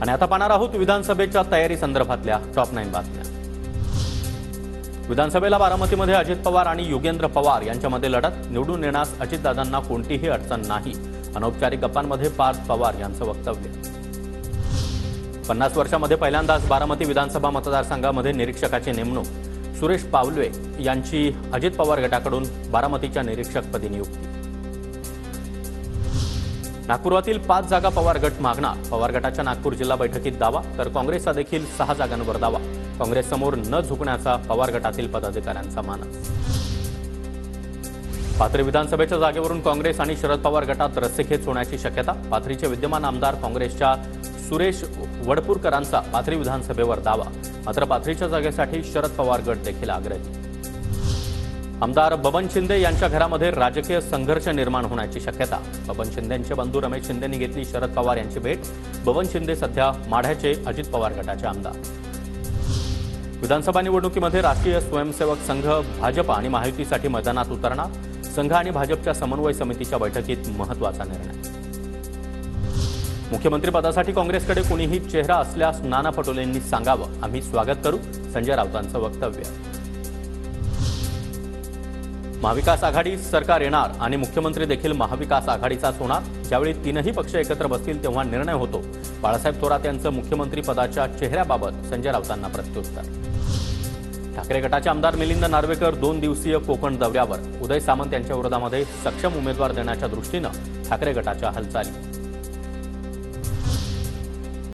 आणि आता पाहणार आहोत विधानसभेच्या तयारी संदर्भातल्या टॉप 9 बातम्या। विधानसभेला बारामतीमध्ये अजित पवार आणि योगेंद्र पवार यांच्यामध्ये लढत। निवडून येण्यास अजितदादांना कोणतीही अडचण नाही। अनौपचारिक गप्पांमध्ये पार्थ पवार यांचं वक्तव्य। 50 वर्षांमध्ये पहिल्यांदाच बारामती विधानसभा मतदारसंघामध्ये निरीक्षकाची नेमणूक। सुरेश पावले यांची अजित पवार गटाकडून बारामतीच्या निरीक्षकपदी नियुक्ती। नागपुरातील 5 जागा पवार गट मागणार। पवार गटाच्या नागपूर जिल्हा बैठकीत दावा, तर काँग्रेसचा देखील 6 जागांवर दावा। काँग्रेससमोर न झुकण्याचा पवार गटातील पदाधिकाऱ्यांचा मानस। पाथरी विधानसभेच्या जागेवरून काँग्रेस आणि शरद पवार गटात रस्सीखेच होण्याची शक्यता। पाथरीचे विद्यमान आमदार काँग्रेसच्या सुरेश वडपूरकरांचा पाथरी विधानसभेवर दावा। मात्र पाथरीच्या जागेसाठी शरद पवार गट देखील आग्रही। आमदार बबन शिंदे यांच्या घरामध्ये राजकीय संघर्ष निर्माण होण्याची शक्यता। बबन शिंदेंचे बंधू रमेश शिंदेंनी घेतली शरद पवार यांची भेट। बबन शिंदे सध्या माढ्याचे अजित पवार गटाचे आमदार। विधानसभा निवडणुकीमध्ये राष्ट्रीय स्वयंसेवक संघ भाजप आणि महायुतीसाठी मैदानात उतरणार। संघ आणि भाजपच्या समन्वय समितीच्या बैठकीत महत्त्वाचा निर्णय। मुख्यमंत्री पदासाठी काँग्रेसकडे कोणीही चेहरा असल्यास नाना पटोलेंनी सांगावं, आम्ही स्वागत करू। संजय राऊतांचं वक्तव्य। महाविकास आघाडी सरकार येणार आणि मुख्यमंत्री देखील महाविकास आघाडीचाच होणार। ज्यावेळी तीनही पक्ष एकत्र बसतील तेव्हा निर्णय होतो। बाळासाहेब थोरात यांचं मुख्यमंत्री पदाच्या चेहऱ्याबाबत संजय राऊतांना प्रत्युत्तर। ठाकरे गटाचे आमदार मिलिंद नार्वेकर 2 दिवसीय कोकण दौऱ्यावर। उदय सामंत यांच्या विरोधामध्ये सक्षम उमेदवार देण्याच्या दृष्टीनं ठाकरे गटाच्या हालचाली।